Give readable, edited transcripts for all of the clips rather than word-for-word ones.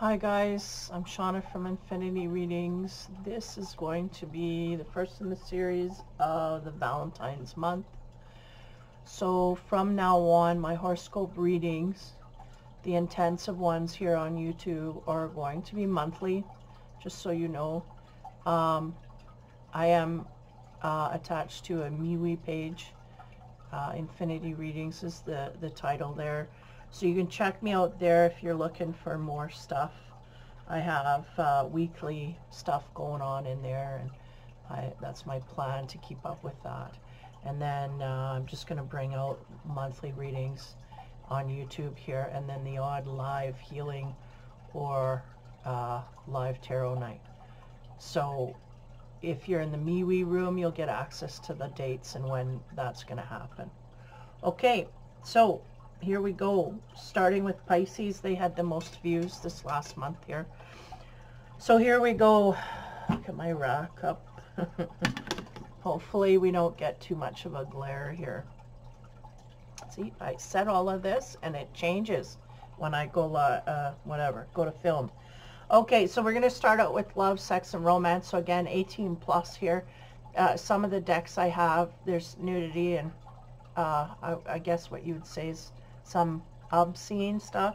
Hi guys, I'm Shauna from Infinity Readings. This is going to be the first in the series of the Valentine's month. So from now on, my horoscope readings, the intensive ones here on YouTube, are going to be monthly, just so you know. I am attached to a MeWe page. Infinity Readings is the title there. So you can check me out there if you're looking for more stuff. I have weekly stuff going on in there, and that's my plan, to keep up with that. And then I'm just going to bring out monthly readings on YouTube here, and then the odd live healing or live tarot night. So if you're in the MeWe room, you'll get access to the dates and when that's going to happen. Okay, so here we go. Starting with Pisces, they had the most views this last month here. So here we go. Look at my rack up. Hopefully we don't get too much of a glare here. See, I set all of this and it changes when I go go to film. Okay, so we're going to start out with love, sex, and romance. So again, 18 plus here. Some of the decks I have, there's nudity and I guess what you would say is some obscene stuff.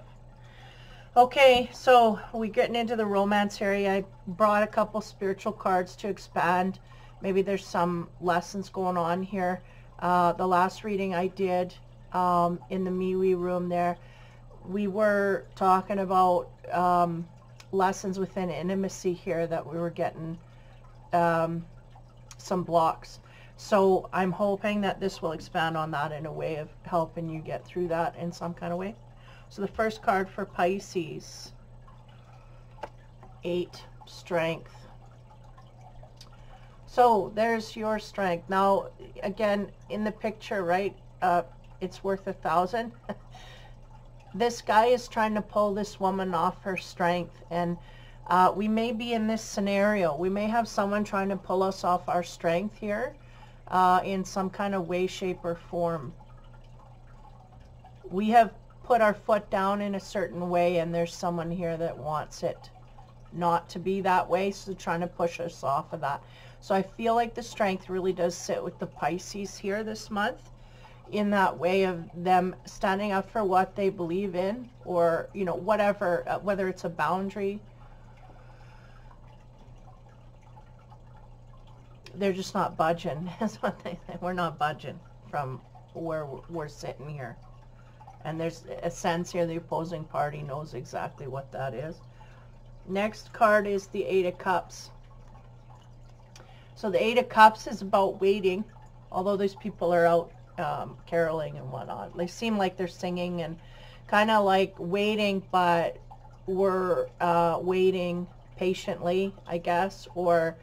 Okay, so we're getting into the romance area. I brought a couple spiritual cards to expand. Maybe there's some lessons going on here. The last reading I did in the MeWe room there, we were talking about lessons within intimacy here, that we were getting some blocks. So I'm hoping that this will expand on that in a way of helping you get through that in some kind of way. So the first card for Pisces, 8, Strength. So there's your strength. Now, again, in the picture, right, it's worth 1,000. This guy is trying to pull this woman off her strength, and we may be in this scenario. We may have someone trying to pull us off our strength here in some kind of way, shape, or form. We have put our foot down in a certain way, and there's someone here that wants it not to be that way, so trying to push us off of that. So I feel like the strength really does sit with the Pisces here this month, in that way of them standing up for what they believe in, or, you know, whatever, whether it's a boundary. They're just not budging. That's what they say. We're not budging from where we're sitting here. And there's a sense here the opposing party knows exactly what that is. Next card is the 8 of Cups. So the 8 of Cups is about waiting. Although these people are out caroling and whatnot, they seem like they're singing and kind of like waiting, but we're waiting patiently, I guess. Or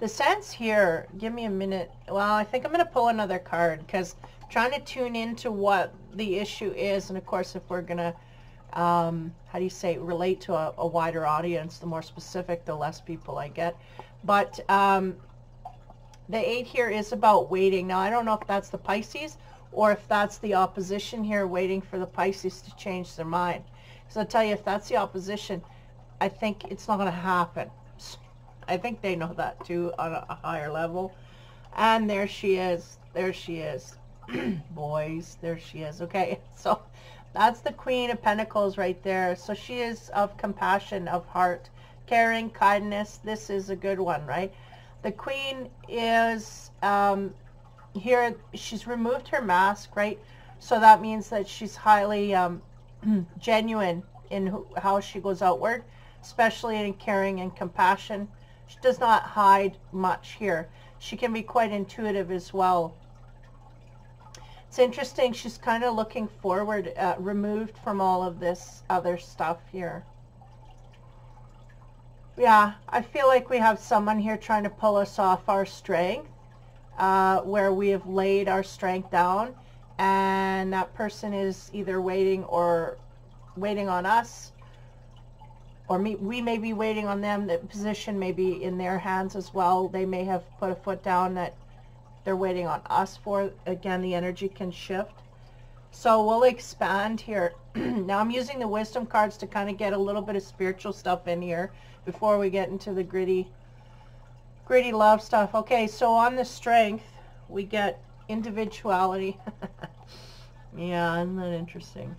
the sense here, give me a minute. Well, I think I'm going to pull another card, because I'm trying to tune into what the issue is. And of course, if we're going to how do you say, relate to a wider audience, the more specific, the less people I get. But the 8 here is about waiting. Now, I don't know if that's the Pisces or if that's the opposition here, waiting for the Pisces to change their mind. So I'll tell you, if that's the opposition, I think it's not going to happen. I think they know that too on a higher level. And there she is. There she is. Boys, there she is. Okay, so that's the Queen of Pentacles right there. So she is of compassion, of heart, caring, kindness. This is a good one, right? The Queen is here. She's removed her mask, right? So that means that she's highly genuine in how she goes outward, especially in caring and compassion. She does not hide much here. She can be quite intuitive as well. It's interesting. She's kind of looking forward, removed from all of this other stuff here. Yeah, I feel like we have someone here trying to pull us off our strength, where we have laid our strength down, and that person is either waiting on us, or we may be waiting on them. The position may be in their hands as well. They may have put a foot down that they're waiting on us for. Again, the energy can shift. So we'll expand here. Now I'm using the wisdom cards to kind of get a little bit of spiritual stuff in here before we get into the gritty love stuff. Okay, so on the strength, we get individuality. Yeah, isn't that interesting?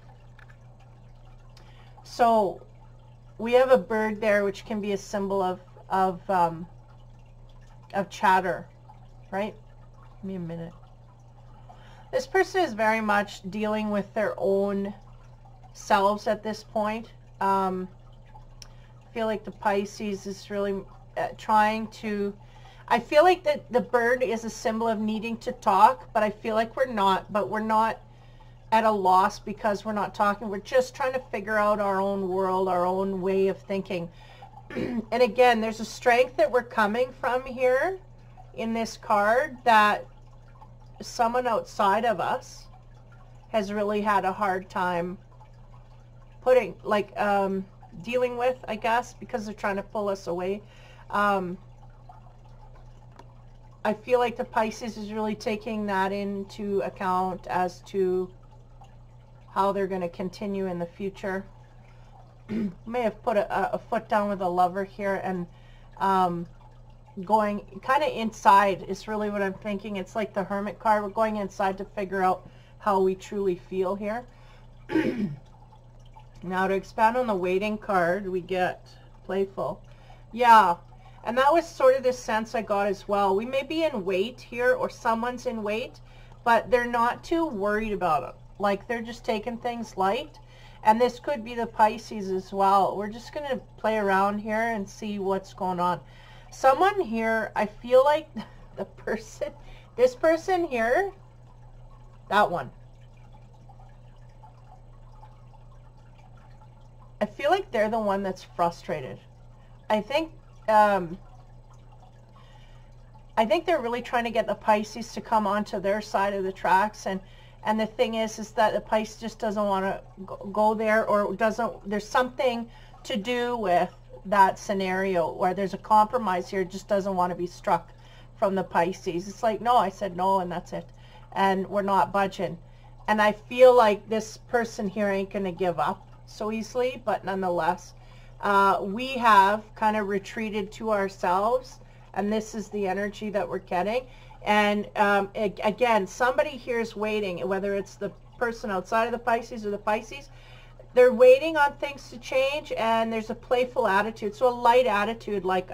So we have a bird there, which can be a symbol of chatter, right? Give me a minute. This person is very much dealing with their own selves at this point. I feel like the Pisces is really trying to... I feel like the bird is a symbol of needing to talk, but I feel like we're not. But we're not at a loss because we're not talking. We're just trying to figure out our own world, our own way of thinking. And again, there's a strength that we're coming from here in this card that someone outside of us has really had a hard time putting, like, dealing with, I guess, because they're trying to pull us away. I feel like the Pisces is really taking that into account as to how they're going to continue in the future. May have put a foot down with a Lover here, and going kind of inside is really what I'm thinking. It's like the Hermit card. We're going inside to figure out how we truly feel here. Now to expand on the waiting card, we get playful. Yeah, and that was sort of the sense I got as well. We may be in wait here, or someone's in wait, but they're not too worried about it. Like, they're just taking things light. And this could be the Pisces as well. We're just going to play around here and see what's going on. Someone here, I feel like the person, this person here, that one. I feel like they're the one that's frustrated. I think they're really trying to get the Pisces to come onto their side of the tracks, and the thing is that the Pisces just doesn't want to go there, or there's something to do with that scenario where there's a compromise here. Just doesn't want to be struck from the Pisces. It's like, no, I said no, and that's it, and we're not budging. And I feel like this person here ain't going to give up so easily, but nonetheless, we have kind of retreated to ourselves, and this is the energy that we're getting. And again, somebody here is waiting, whether it's the person outside of the Pisces or the Pisces. They're waiting on things to change, and there's a playful attitude. So a light attitude, like,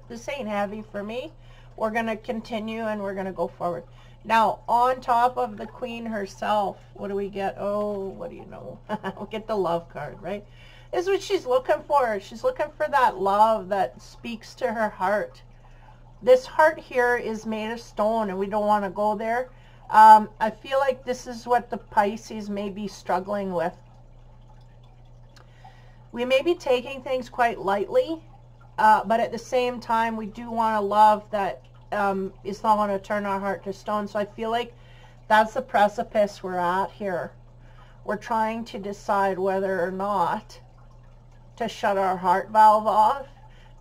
this ain't heavy for me. We're going to continue, and we're going to go forward. Now, on top of the Queen herself, what do we get? Oh, what do you know? We'll get the Love card, right? This is what she's looking for. She's looking for that love that speaks to her heart. This heart here is made of stone, and we don't want to go there. I feel like this is what the Pisces may be struggling with. We may be taking things quite lightly, but at the same time, we do want a love that is not going to turn our heart to stone. So I feel like that's the precipice we're at here. We're trying to decide whether or not to shut our heart valve off,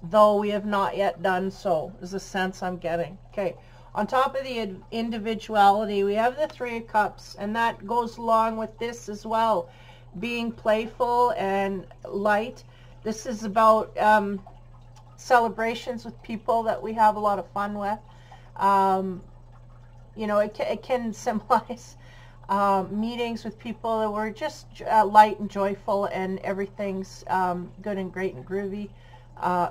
though we have not yet done so, is the sense I'm getting. Okay, on top of the individuality, we have the Three of Cups, and that goes along with this as well, being playful and light. This is about celebrations with people that we have a lot of fun with. You know, it can symbolize meetings with people that were just light and joyful, and everything's good and great and groovy.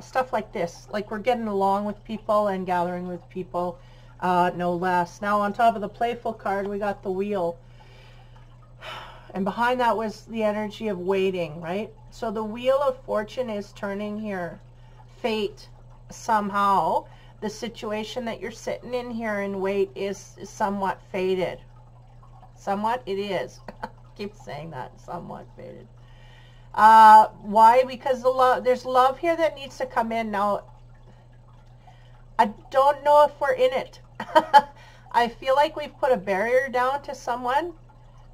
Stuff like this, like we're getting along with people and gathering with people, no less. Now on top of the playful card, we got the Wheel, and behind that was the energy of waiting, right? So the Wheel of Fortune is turning here. Fate, somehow the situation that you're sitting in here and wait is somewhat fated. Somewhat it is. Keep saying that, somewhat fated. Why? Because there's love here that needs to come in. Now, I don't know if we're in it. I feel like we've put a barrier down to someone,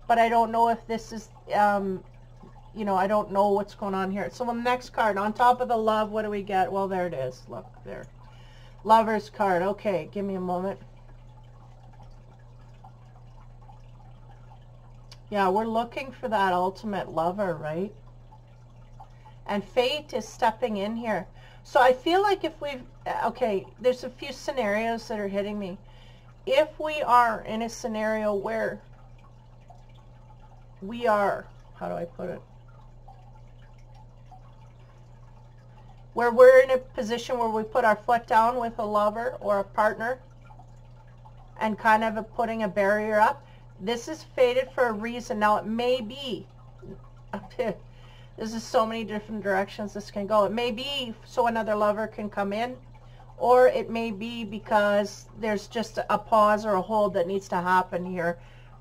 but I don't know if this is, you know, I don't know what's going on here. So the next card, on top of the Love, what do we get? Well, there it is. Look, there. Lover's card. Okay, give me a moment. Yeah, we're looking for that ultimate lover, right? And fate is stepping in here. So I feel like if we've, okay, there's a few scenarios that are hitting me. If we are in a scenario where we are, how do I put it? Where we're in a position where we put our foot down with a lover or a partner and kind of putting a barrier up. This is fated for a reason. Now it may be, this is so many different directions this can go. It may be so another lover can come in, or it may be because there's just a pause or a hold that needs to happen here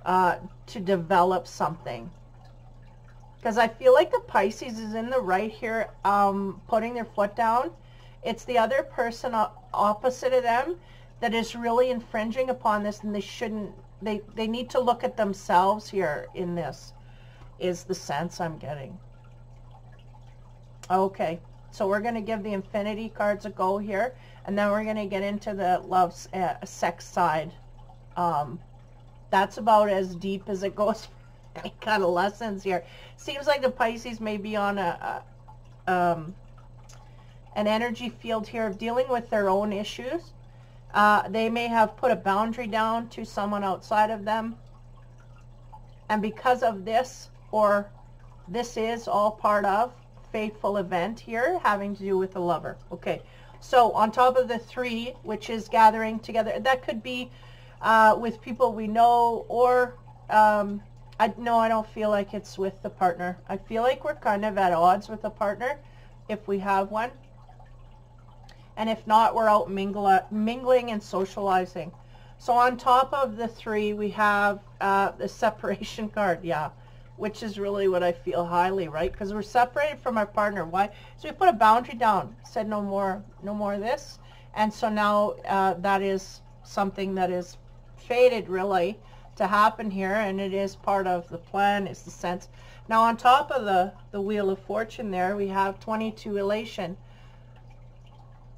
to develop something. Because I feel like the Pisces is in the right here, putting their foot down. It's the other person opposite of them that is really infringing upon this, and they shouldn't, they need to look at themselves here in this, is the sense I'm getting. Okay, so we're going to give the Infinity cards a go here, and then we're going to get into the love, sex side. That's about as deep as it goes. Any kind of lessons here. Seems like the Pisces may be on an energy field here of dealing with their own issues. They may have put a boundary down to someone outside of them, and because of this, or this is all part of fateful event here having to do with the lover. Okay, so on top of the 3, which is gathering together, that could be with people we know, or I don't feel like it's with the partner. I feel like we're kind of at odds with the partner if we have one. And if not, we're out mingling and socializing. So on top of the 3, we have the separation card, yeah, which is really what I feel highly, right? Because we're separated from our partner. Why? So we put a boundary down, said no more of this. And so now that is something that is fated, really, to happen here, and it is part of the plan, is the sense. Now on top of the Wheel of Fortune there, we have 22 elation.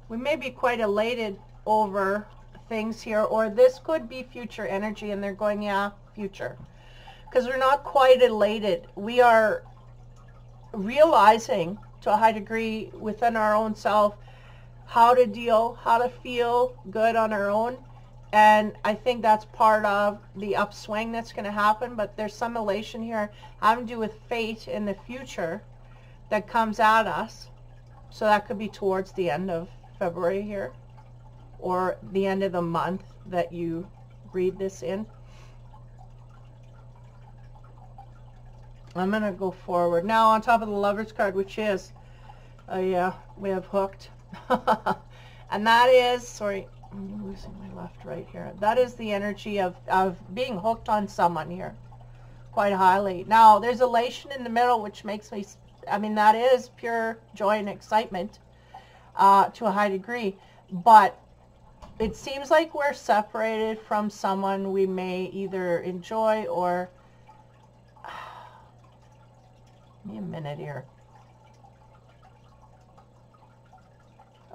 We may be quite elated over things here, or this could be future energy, and they're going, yeah, future. Because we're not quite elated. We are realizing to a high degree within our own self how to deal, how to feel good on our own. And I think that's part of the upswing that's going to happen. But there's some elation here having to do with fate in the future that comes at us. So that could be towards the end of February here, or the end of the month that you read this in. I'm going to go forward. Now on top of the Lover's card, which is, yeah, we have hooked. And that is, sorry, I'm losing my left right here. That is the energy of being hooked on someone here quite highly. Now, there's elation in the middle, which makes me, I mean, that is pure joy and excitement to a high degree. But it seems like we're separated from someone we may either enjoy or... Give me a minute here.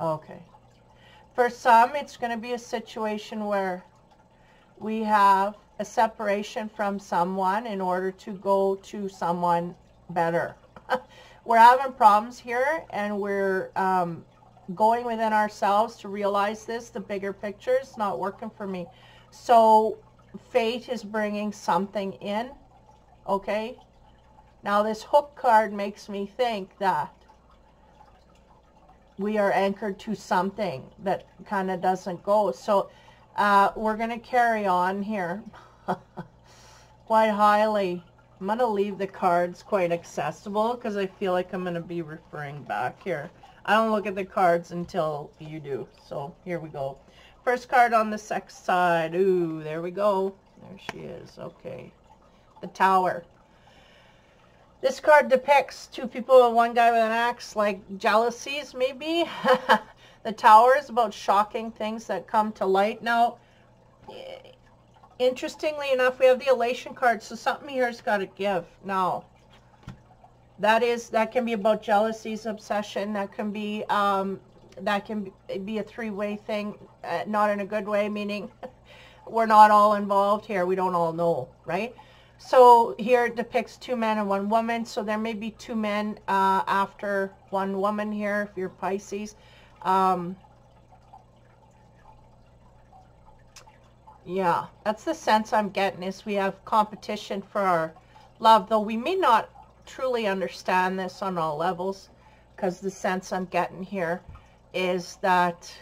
Okay. For some, it's going to be a situation where we have a separation from someone in order to go to someone better. We're having problems here, and we're going within ourselves to realize this. The bigger picture is not working for me. So fate is bringing something in, okay? Now this hook card makes me think that we are anchored to something that kind of doesn't go. So we're going to carry on here quite highly. I'm going to leave the cards quite accessible because I feel like I'm going to be referring back here. I don't look at the cards until you do. So here we go. First card on the sex side. Ooh, there we go. There she is. Okay. The Tower. This card depicts two people and one guy with an axe, like jealousies maybe. The Tower is about shocking things that come to light. Now, interestingly enough, we have the elation card, so something here's got to give. Now, that can be about jealousies, obsession. That can be a three-way thing, not in a good way, meaning we're not all involved here. We don't all know, right? So here it depicts 2 men and 1 woman. So there may be 2 men after 1 woman here if you're Pisces. Yeah, that's the sense I'm getting, is we have competition for our love, though we may not truly understand this on all levels, because the sense I'm getting here is that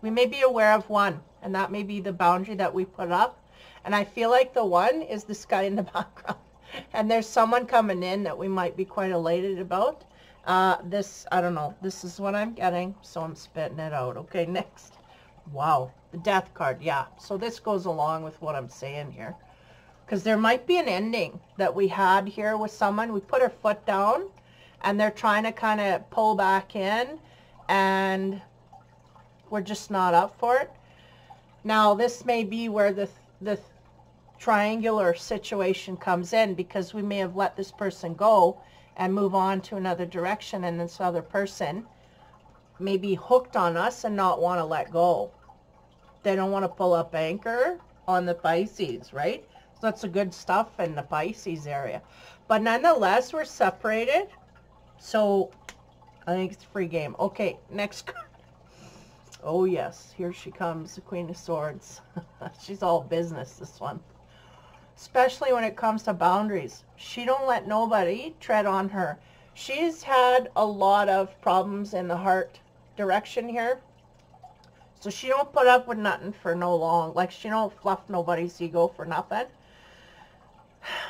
we may be aware of one, and that may be the boundary that we put up. And I feel like the one is this guy in the background, and there's someone coming in that we might be quite elated about. This, I don't know, this is what I'm getting, so I'm spitting it out. Okay, next. Wow, the Death card, yeah. So this goes along with what I'm saying here, because there might be an ending that we had here with someone. We put our foot down, and they're trying to kind of pull back in, and we're just not up for it. Now, this may be where the triangular situation comes in, because we may have let this person go and move on to another direction, and this other person may be hooked on us and not want to let go. They don't want to pull up anchor on the Pisces, right? So that's the good stuff in the Pisces area. But nonetheless, we're separated. So I think it's free game. Okay, next card. Oh yes, here she comes, the Queen of Swords. She's all business, this one. Especially when it comes to boundaries. She don't let nobody tread on her. She's had a lot of problems in the heart direction here. So she don't put up with nothing for no long. Like, she don't fluff nobody's ego for nothing.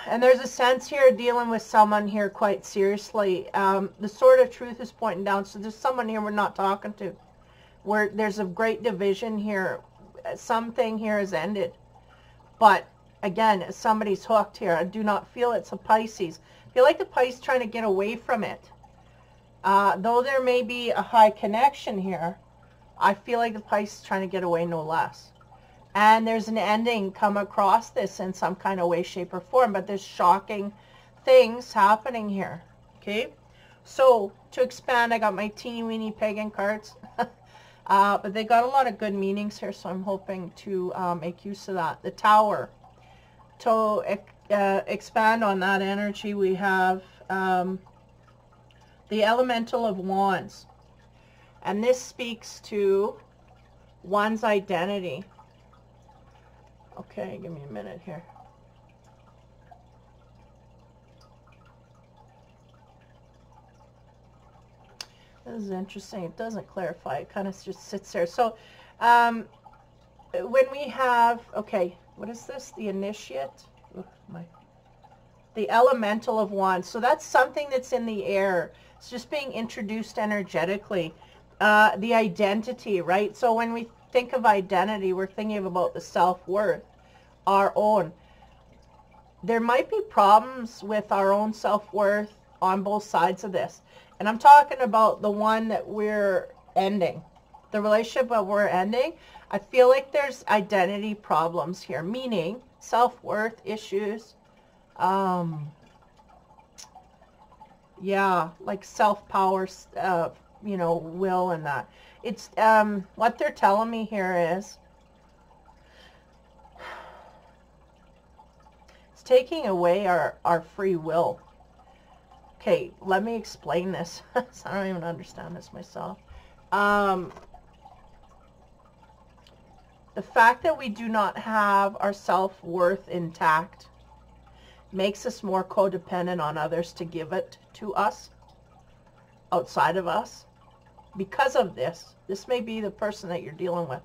And there's a sense here dealing with someone here quite seriously. The Sword of Truth is pointing down. So there's someone here we're not talking to. Where there's a great division here. Something here has ended. But again, somebody's hooked here. I do not feel it's a Pisces. I feel like the Pisces trying to get away from it. Though there may be a high connection here, I feel like the Pisces is trying to get away no less. And there's an ending come across this in some kind of way, shape, or form. But there's shocking things happening here. Okay? So, to expand, I got my teeny weeny pagan cards. But they got a lot of good meanings here, so I'm hoping to make use of that. The Tower. To expand on that energy, we have the Elemental of Wands. And this speaks to one's identity. Okay, give me a minute here. This is interesting. It doesn't clarify. It kind of just sits there. So when we have, okay, what is this? The Initiate? The Elemental of Wands. So that's something that's in the air. It's just being introduced energetically. The identity, right? So when we think of identity, we're thinking about the self-worth, our own. There might be problems with our own self-worth on both sides of this. And I'm talking about the one that we're ending. The relationship that we're ending. I feel like there's identity problems here, meaning self-worth issues. Yeah, like self-power, you know, will and that. It's, what they're telling me here is, it's taking away our free will. Okay, let me explain this. I don't even understand this myself. The fact that we do not have our self-worth intact makes us more codependent on others to give it to us, outside of us. Because of this, this may be the person that you're dealing with.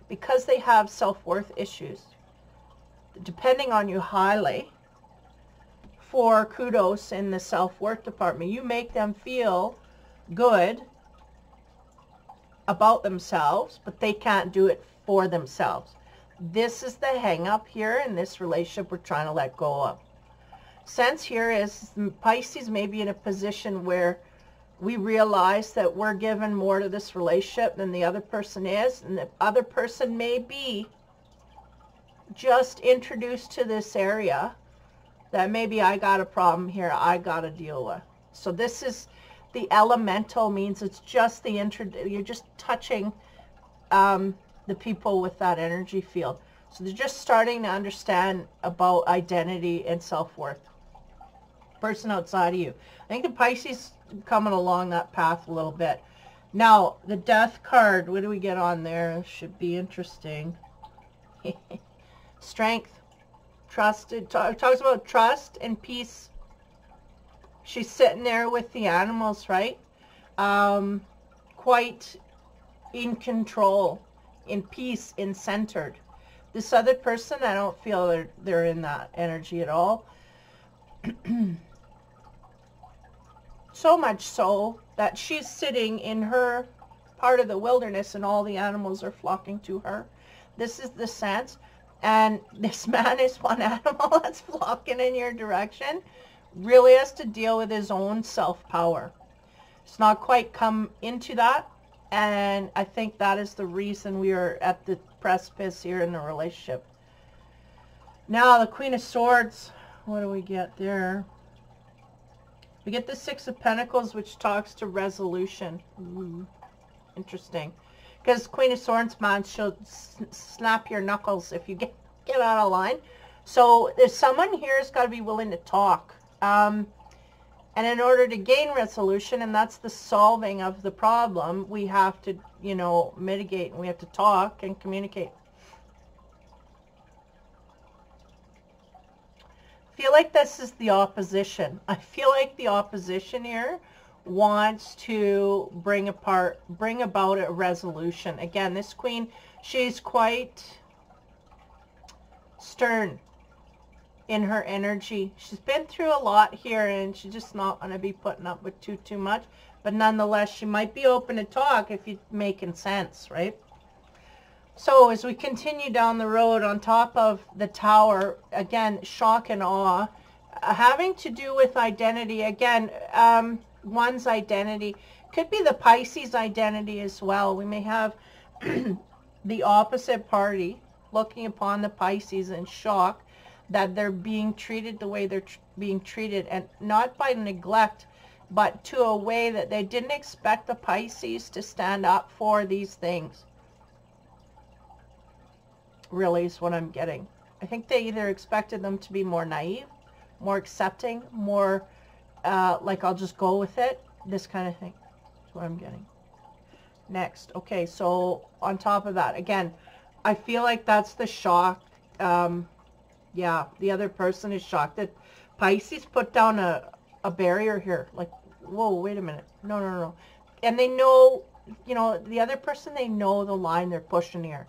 Because they have self-worth issues, depending on you highly, for kudos in the self-worth department, you make them feel good about themselves, but they can't do it for themselves. This is the hang up here in this relationship we're trying to let go of. Sense here is Pisces may be in a position where we realize that we're giving more to this relationship than the other person is, and the other person may be just introduced to this area that maybe I got a problem here I got to deal with. So this is the elemental, means it's just the you're just touching the people with that energy field. So they're just starting to understand about identity and self-worth. Person outside of you. I think the Pisces coming along that path a little bit. Now, the Death card, what do we get on there? This should be interesting. Strength, trust. It talks about trust and peace. She's sitting there with the animals, right? Quite in control, in peace, in centered. This other person, I don't feel they're in that energy at all. So much so that she's sitting in her part of the wilderness and all the animals are flocking to her. This is the sense. And this man is one animal that's flocking in your direction. Really has to deal with his own self-power. It's not quite come into that. And I think that is the reason we are at the precipice here in the relationship. Now, the Queen of Swords. What do we get there? We get the Six of Pentacles, which talks to resolution. Interesting. Because Queen of Swords, man, she'll snap your knuckles if you get out of line. So there's someone here who's got to be willing to talk. And in order to gain resolution, and that's the solving of the problem, we have to, you know, mitigate, and we have to talk and communicate. I feel like this is the opposition. I feel like the opposition here wants to bring about a resolution. Again, this queen, she's quite stern in her energy. She's been through a lot here, and she's just not going to be putting up with too much. But nonetheless, she might be open to talk if you're making sense, right? So as we continue down the road, on top of the Tower, again, shock and awe, having to do with identity. Again, one's identity could be the Pisces identity as well. We may have the opposite party looking upon the Pisces in shock that they're being treated the way they're being treated, and not by neglect, but to a way that they didn't expect the Pisces to stand up for these things. Really is what I'm getting. I think they either expected them to be more naive, more accepting, more like, I'll just go with it, this kind of thing. That's what I'm getting. Next. Okay, so on top of that, again, I feel like that's the shock. Yeah, the other person is shocked that Pisces put down a barrier here. Like, whoa, wait a minute. No. And they know, you know, the other person, they know the line they're pushing here.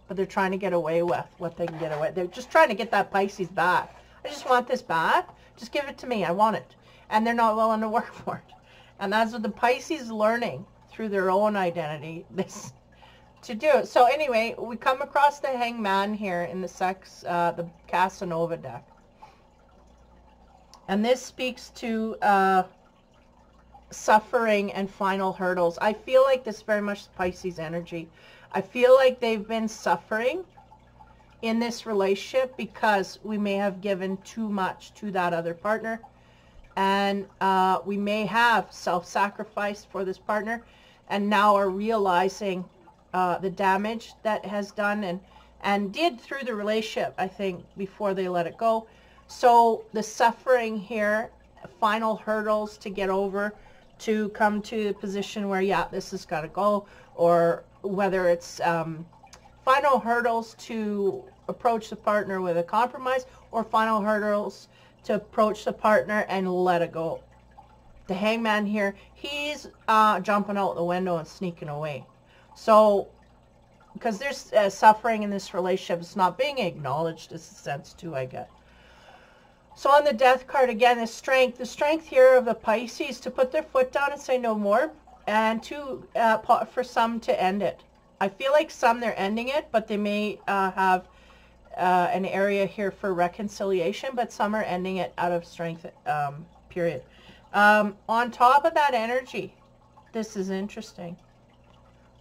But they're trying to get away with what they can get away. They're just trying to get that Pisces back. I just want this back. Just give it to me. I want it. And they're not willing to work for it. And that's what the Pisces learning through their own identity this to do. So anyway, we come across the Hangman here in the Casanova deck. And this speaks to suffering and final hurdles. I feel like this is very much Pisces energy. I feel like they've been suffering in this relationship because we may have given too much to that other partner. And we may have self-sacrificed for this partner and now are realizing the damage that has done and did through the relationship, I think, before they let it go. So the suffering here, final hurdles to get over to come to the position where, yeah, this has got to go, or whether it's final hurdles to approach the partner with a compromise, or final hurdles to approach the partner and let it go. The Hangman here, he's jumping out the window and sneaking away. So, because there's suffering in this relationship, it's not being acknowledged, is the sense too, I get. So on the Death card, again, the strength here of the Pisces to put their foot down and say no more, and to for some to end it. I feel like some, they're ending it, but they may have an area here for reconciliation, but some are ending it out of strength, period. On top of that energy, this is interesting.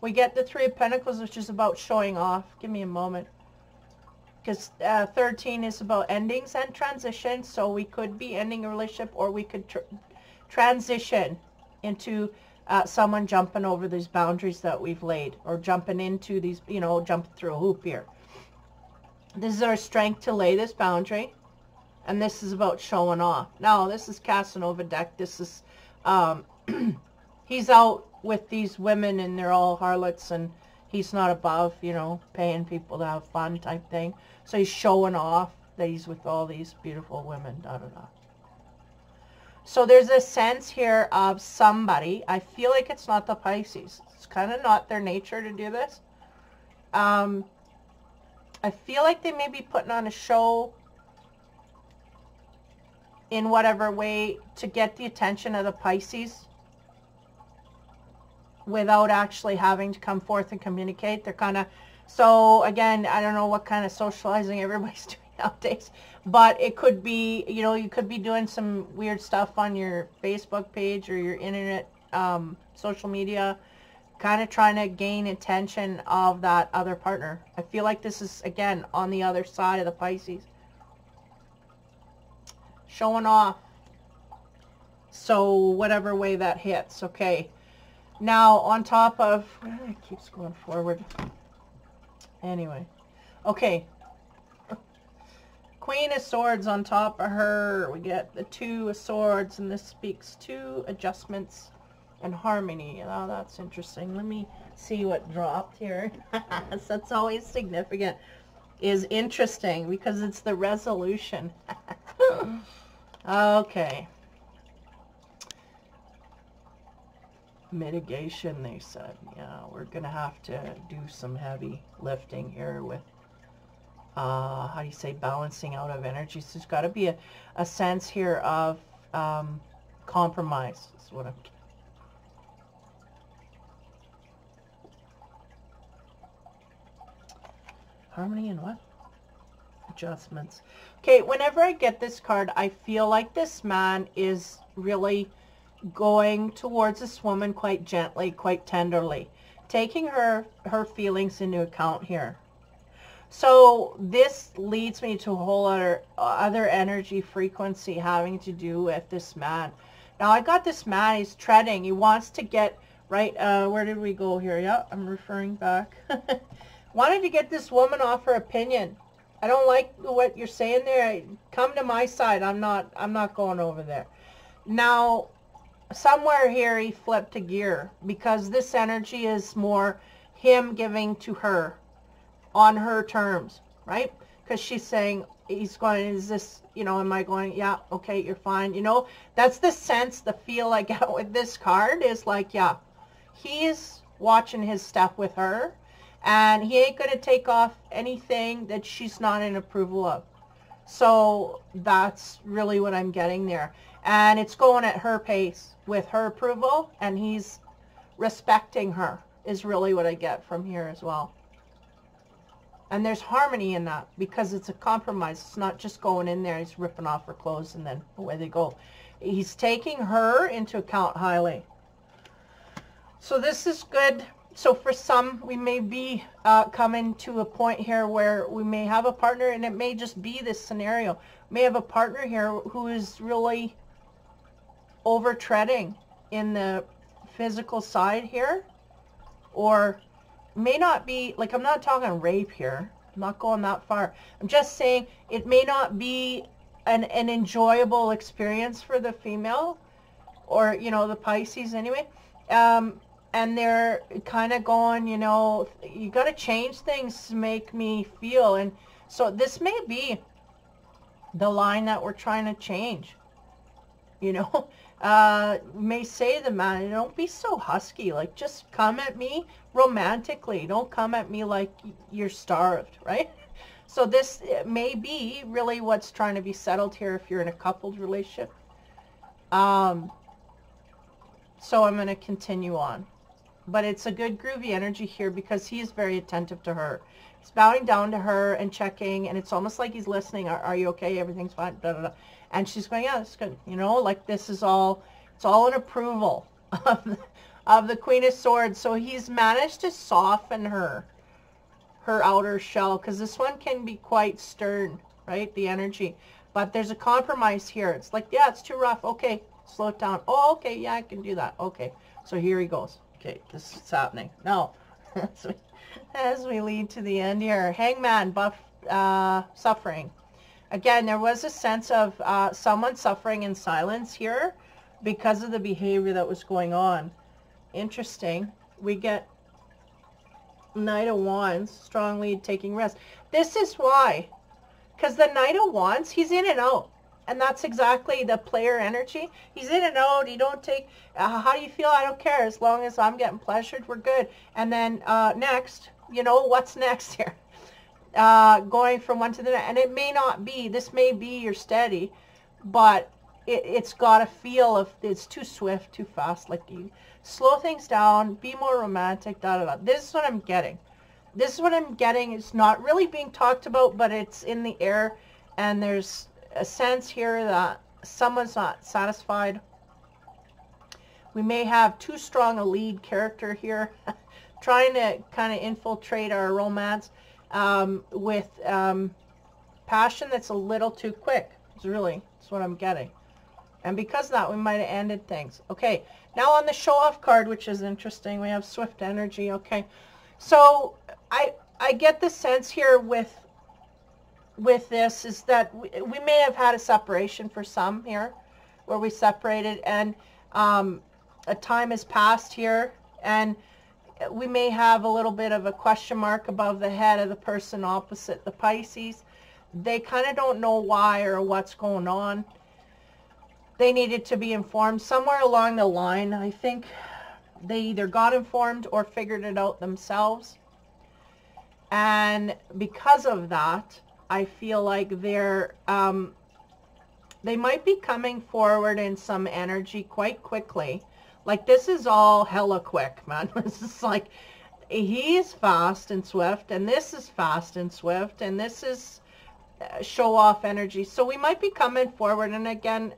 We get the Three of Pentacles, which is about showing off. Give me a moment. Because 13 is about endings and transition, so we could be ending a relationship, or we could transition into someone jumping over these boundaries that we've laid, or jumping into these, you know, jumping through a hoop here. This is our strength to lay this boundary. And this is about showing off. Now, this is Casanova deck. This is, he's out with these women and they're all harlots and he's not above, you know, paying people to have fun type thing. So he's showing off that he's with all these beautiful women, da da da. So there's a sense here of somebody. I feel like it's not the Pisces. It's kind of not their nature to do this. I feel like they may be putting on a show in whatever way to get the attention of the Pisces without actually having to come forth and communicate. They're kind of, so again, I don't know what kind of socializing everybody's doing nowadays, but it could be, you know, you could be doing some weird stuff on your Facebook page or your internet, social media, kind of trying to gain attention of that other partner. I feel like this is, again, on the other side of the Pisces. Showing off. So whatever way that hits, okay. Now on top of, it keeps going forward. Anyway, okay. Queen of Swords on top of her. We get the Two of Swords, and this speaks to adjustments and harmony. Oh, that's interesting. Let me see what dropped here. That's always significant. Is interesting because it's the resolution. Okay. Mitigation, they said. Yeah, we're going to have to do some heavy lifting here with, how do you say, balancing out of energy. So there's got to be a sense here of compromise. Is what I'm... Harmony and what? Adjustments. Okay, whenever I get this card, I feel like this man is really going towards this woman quite gently, quite tenderly, taking her feelings into account here. So this leads me to a whole other energy frequency having to do with this man. Now I got this man, he's treading, he wants to get right, where did we go here? Yeah, I'm referring back. Wanted to get this woman off her opinion. I don't like what you're saying there. Come to my side. I'm not going over there. Now, somewhere here he flipped a gear because this energy is more him giving to her on her terms, right? Because she's saying, he's going, is this, you know, am I going, yeah, okay, you're fine. You know, that's the sense, the feel I get with this card is like, yeah, he's watching his step with her. And he ain't going to take off anything that she's not in approval of. So that's really what I'm getting there. And it's going at her pace with her approval. And he's respecting her is really what I get from here as well. And there's harmony in that because it's a compromise. It's not just going in there. He's ripping off her clothes and then away they go. He's taking her into account highly. So this is good. So for some, we may be coming to a point here where we may have a partner, and it may just be this scenario. We may have a partner here who is really overtreading in the physical side here, or may not be, like, I'm not talking rape here. I'm not going that far. I'm just saying it may not be an enjoyable experience for the female, or, you know, the Pisces anyway. And they're kind of going, you know, you got to change things to make me feel. And so this may be the line that we're trying to change. You know, may say to the man, don't be so husky. Like, just come at me romantically. Don't come at me like you're starved, right? So this may be really what's trying to be settled here if you're in a coupled relationship. So I'm going to continue on. But it's a good groovy energy here because he is very attentive to her. He's bowing down to her and checking, and it's almost like he's listening. Are you okay? Everything's fine. Da, da, da. And she's going, yeah, it's good. You know, like this is all, it's all an approval of the Queen of Swords. So he's managed to soften her outer shell, because this one can be quite stern, right? The energy. But there's a compromise here. It's like, yeah, it's too rough. Okay, slow it down. Oh, okay, yeah, I can do that. Okay, so here he goes. Okay, this is happening. Now, as we lead to the end here, Hangman, suffering. Again, there was a sense of someone suffering in silence here because of the behavior that was going on. Interesting. We get Knight of Wands, strong lead, taking rest. This is why. Because the Knight of Wands, he's in and out. And that's exactly the player energy. He's in and out. You don't take, how do you feel? I don't care. As long as I'm getting pleasured, we're good. And then next, you know, what's next here? Going from one to the next. And it may not be, this may be your steady, but it's got a feel of, it's too swift, too fast. Like, you slow things down, be more romantic, da-da-da. This is what I'm getting. This is what I'm getting. It's not really being talked about, but it's in the air. And there's a sense here that someone's not satisfied. We may have too strong a lead character here, trying to kind of infiltrate our romance with passion that's a little too quick. It's what I'm getting. And because of that, we might have ended things. Okay, now on the show-off card, which is interesting, we have swift energy. Okay, so I get the sense here with this is that we may have had a separation for some here, where we separated, and a time has passed here, and we may have a little bit of a question mark above the head of the person opposite the Pisces. They kind of don't know why or what's going on. They needed to be informed somewhere along the line. I think they either got informed or figured it out themselves. And because of that, I feel like they might be coming forward in some energy quite quickly. Like, this is all hella quick, man. This is like, he is fast and swift, and this is fast and swift, and this is show-off energy. So we might be coming forward, and again,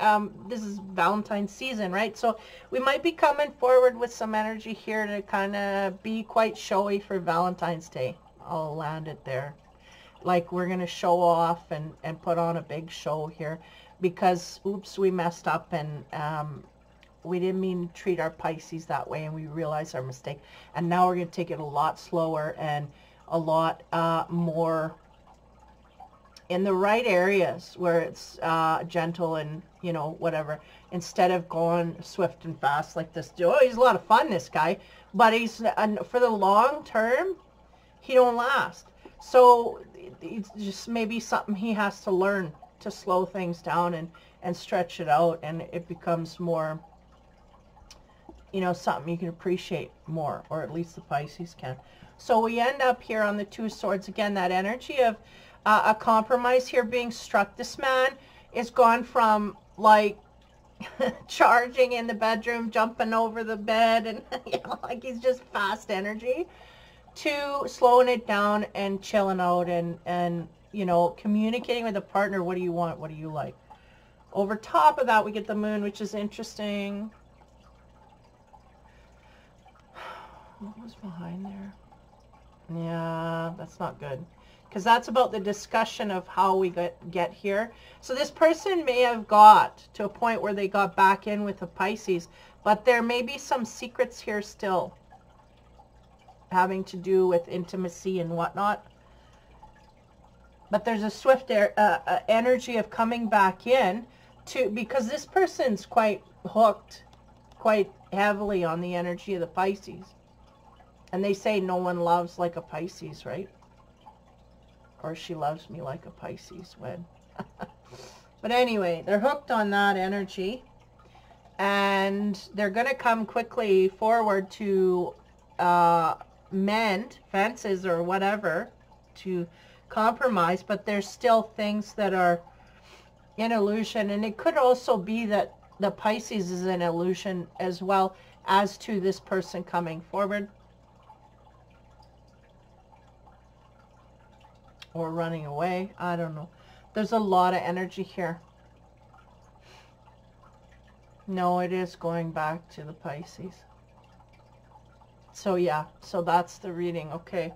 this is Valentine season, right? So we might be coming forward with some energy here to kind of be quite showy for Valentine's Day. I'll land it there. Like, we're going to show off and put on a big show here because, oops, we messed up, and we didn't mean to treat our Pisces that way, and we realized our mistake. And now we're going to take it a lot slower and a lot more in the right areas where it's gentle and, you know, whatever, instead of going swift and fast like this. Oh, he's a lot of fun, this guy, but he's, for the long term, he don't last. So it's just maybe something he has to learn, to slow things down and stretch it out, and it becomes more, you know, something you can appreciate more, or at least the Pisces can. So we end up here on the Two of Swords. Again, that energy of a compromise here being struck. This man is gone from, like, charging in the bedroom, jumping over the bed, and, you know, like, he's just fast energy, to slowing it down and chilling out and you know, communicating with a partner. What do you want? What do you like? Over top of that, we get the Moon, which is interesting. What was behind there? Yeah, that's not good. Because that's about the discussion of how we get here. So this person may have got to a point where they got back in with the Pisces, but there may be some secrets here still, having to do with intimacy and whatnot. But there's a swift energy of coming back in to, because this person's quite hooked quite heavily on the energy of the Pisces. And they say no one loves like a Pisces, right? Or she loves me like a Pisces would. But anyway, they're hooked on that energy. And they're going to come quickly forward to mend fences or whatever, to compromise, but there's still things that are in illusion. And it could also be that the Pisces is an illusion as well as to this person coming forward or running away. I don't know. There's a lot of energy here. No, it is going back to the Pisces. So yeah, so that's the reading. Okay.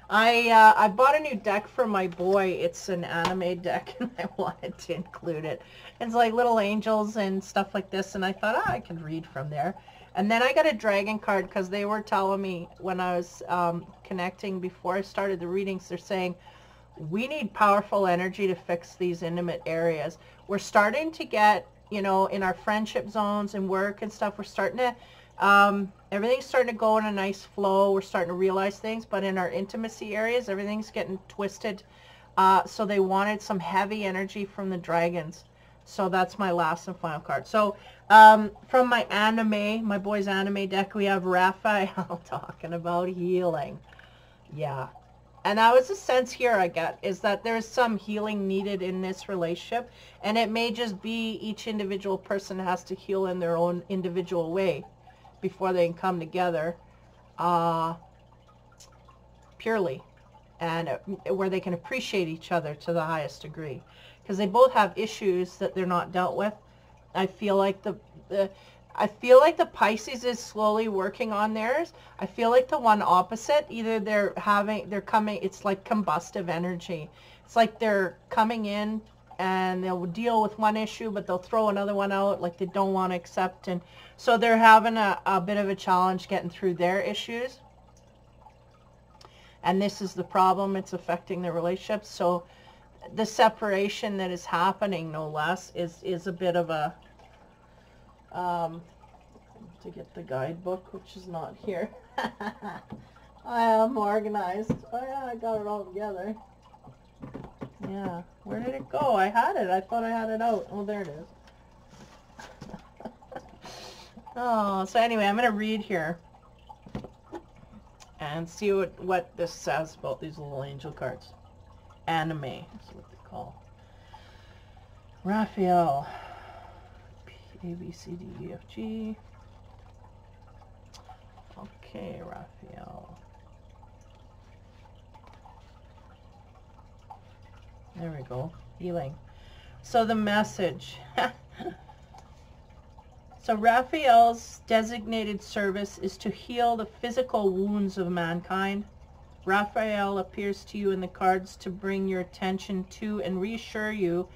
I bought a new deck for my boy. It's an anime deck, and I wanted to include it. It's like little angels and stuff like this, and I thought, oh, I could read from there. And then I got a dragon card because they were telling me when I was connecting before I started the readings, they're saying, we need powerful energy to fix these intimate areas. We're starting to get, you know, in our friendship zones and work and stuff, we're starting to, everything's starting to go in a nice flow. We're starting to realize things, but in our intimacy areas, everything's getting twisted. So they wanted some heavy energy from the dragons. So that's my last and final card. So from my anime, my boys' anime deck, we have Raphael talking about healing. Yeah. And that was the sense here I get, is that there's some healing needed in this relationship. And it may just be each individual person has to heal in their own individual way before they can come together purely. And where they can appreciate each other to the highest degree. Because they both have issues that they're not dealt with. I feel like the Pisces is slowly working on theirs. I feel like the one opposite, either they're coming, it's like combustive energy. It's like they're coming in and they'll deal with one issue, but they'll throw another one out, like they don't want to accept. And so they're having a bit of a challenge getting through their issues. And this is the problem. It's affecting the relationship. So the separation that is happening, no less, is a bit of a, to get the guidebook, which is not here. I am organized. Oh yeah, I got it all together. Yeah, where did it go? I had it. I thought I had it out. Oh, there it is. Oh, so anyway, I'm going to read here and see what this says about these little angel cards. Anime is what they call. Raphael. A, B, C, D, E, F, G. Okay, Raphael. There we go. Healing. So the message. So Raphael's designated service is to heal the physical wounds of mankind. Raphael appears to you in the cards to bring your attention to and reassure you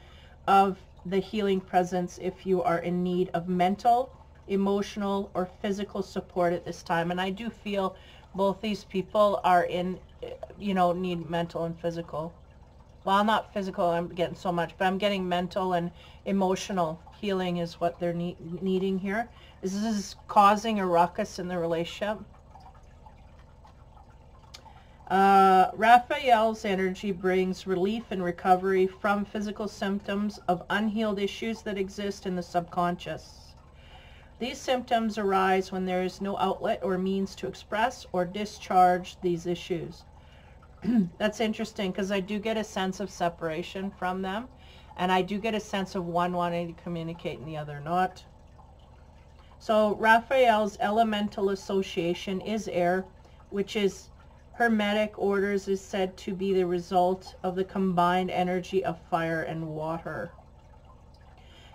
of the healing presence if you are in need of mental, emotional, or physical support at this time. And I do feel both these people are in, you know, need mental and physical. Well, not physical, I'm getting so much, but I'm getting mental and emotional healing is what they're needing here. This is causing a ruckus in the relationship. Raphael's energy brings relief and recovery from physical symptoms of unhealed issues that exist in the subconscious. These symptoms arise when there is no outlet or means to express or discharge these issues. That's interesting because I do get a sense of separation from them, and I do get a sense of one wanting to communicate and the other not. So Raphael's elemental association is air, which is Hermetic orders is said to be the result of the combined energy of fire and water.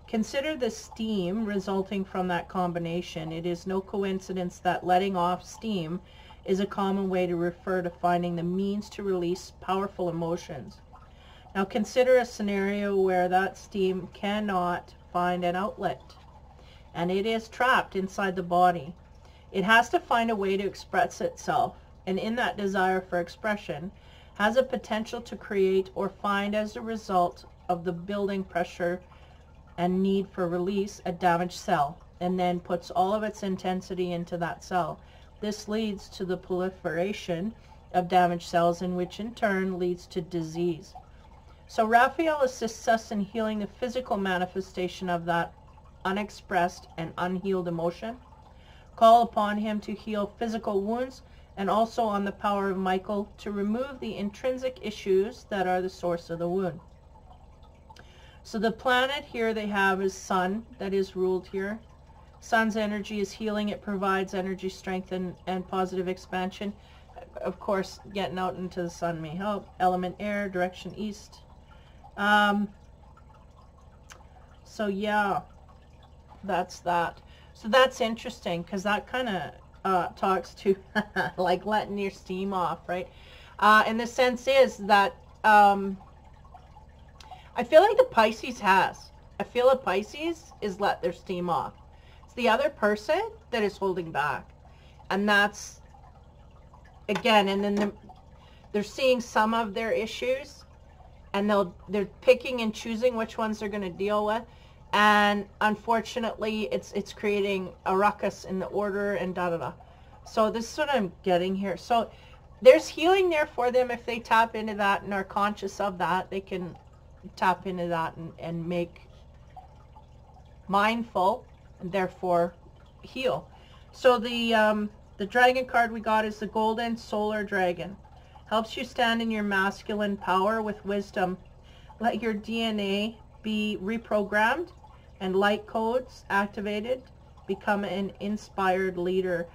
Consider the steam resulting from that combination. It is no coincidence that letting off steam is a common way to refer to finding the means to release powerful emotions. Now consider a scenario where that steam cannot find an outlet and it is trapped inside the body. It has to find a way to express itself, and in that desire for expression has a potential to create or find as a result of the building pressure and need for release a damaged cell, and then puts all of its intensity into that cell. This leads to the proliferation of damaged cells, in which in turn leads to disease. So Raphael assists us in healing the physical manifestation of that unexpressed and unhealed emotion. Call upon him to heal physical wounds, and also on the power of Michael to remove the intrinsic issues that are the source of the wound. So the planet here they have is Sun, that is ruled here. Sun's energy is healing. It provides energy, strength, and positive expansion. Of course, getting out into the sun may help. Element air, direction east. So yeah, that's that. So that's interesting, because that kind of talks to like letting your steam off, right? And the sense is that I feel like the Pisces has. I feel a Pisces is let their steam off. It's the other person that is holding back. And that's, again, and then they're seeing some of their issues and they're picking and choosing which ones they're going to deal with. And unfortunately, it's creating a ruckus in the order and da-da-da. So this is what I'm getting here. So there's healing there for them if they tap into that and are conscious of that. They can tap into that and make mindful and therefore heal. So the dragon card we got is the golden solar dragon. Helps you stand in your masculine power with wisdom. Let your DNA be reprogrammed and light codes activated. Become an inspired leader.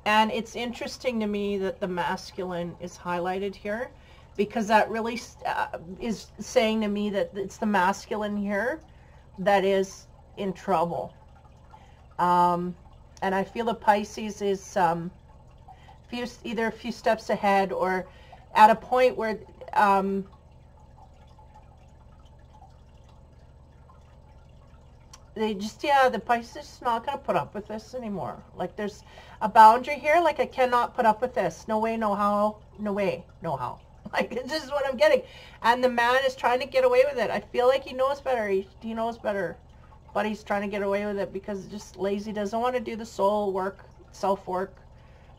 And it's interesting to me that the masculine is highlighted here, because that really is saying to me that it's the masculine here that is in trouble. And I feel the Pisces is either a few steps ahead or at a point where they just, the Pisces is not going to put up with this anymore. Like, there's a boundary here. Like, I cannot put up with this. No way, no how. No way, no how. Like, this is what I'm getting. And the man is trying to get away with it. I feel like he knows better. He knows better. But he's trying to get away with it because it's just lazy. Doesn't want to do the soul work, self-work.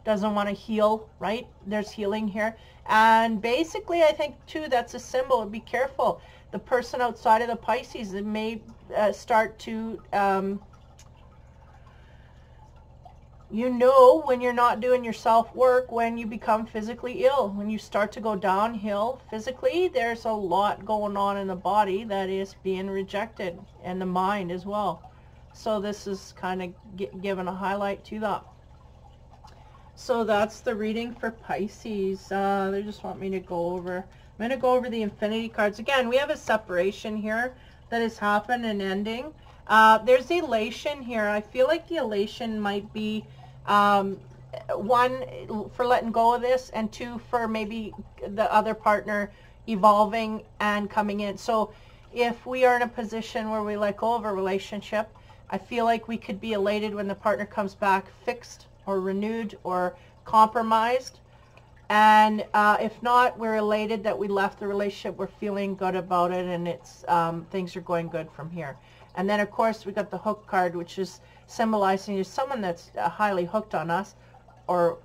Doesn't want to heal, right? There's healing here. And basically, I think, too, that's a symbol. Be careful. The person outside of the Pisces, it may start to, when you're not doing your self-work, when you become physically ill, when you start to go downhill physically, there's a lot going on in the body that is being rejected, and the mind as well. So this is kind of given a highlight to that. So that's the reading for Pisces. They just want me to go over. I'm going to go over the infinity cards. Again, we have a separation here that has happened and ending. There's elation here. I feel like the elation might be, one, for letting go of this, and two, for maybe the other partner evolving and coming in. So if we are in a position where we let go of a relationship, I feel like we could be elated when the partner comes back fixed or renewed or compromised. And if not, we're elated that we left the relationship. We're feeling good about it, and it's things are going good from here. And then, of course, we got the hook card, which is symbolizing there's someone that's highly hooked on us, or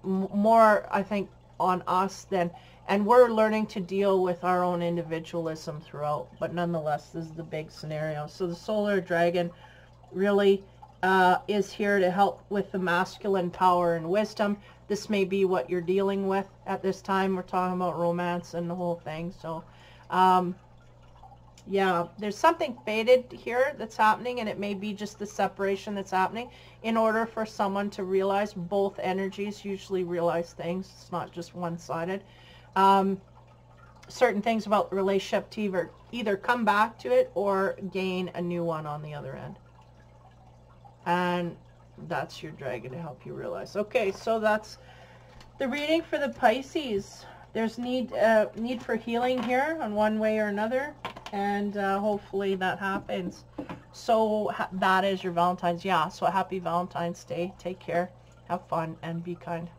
more, I think, on us than, and we're learning to deal with our own individualism throughout. But nonetheless, this is the big scenario. So the solar dragon really is here to help with the masculine power and wisdom. This may be what you're dealing with at this time. We're talking about romance and the whole thing. So, yeah, there's something fated here that's happening, and it may be just the separation that's happening in order for someone to realize. Both energies usually realize things. It's not just one-sided. Certain things about the relationship to either come back to it or gain a new one on the other end. And that's your dragon to help you realize. Okay, so that's the reading for the Pisces. There's need for healing here in one way or another, and hopefully that happens. So that is your Valentine's. Yeah, so happy Valentine's Day. Take care, have fun, and be kind.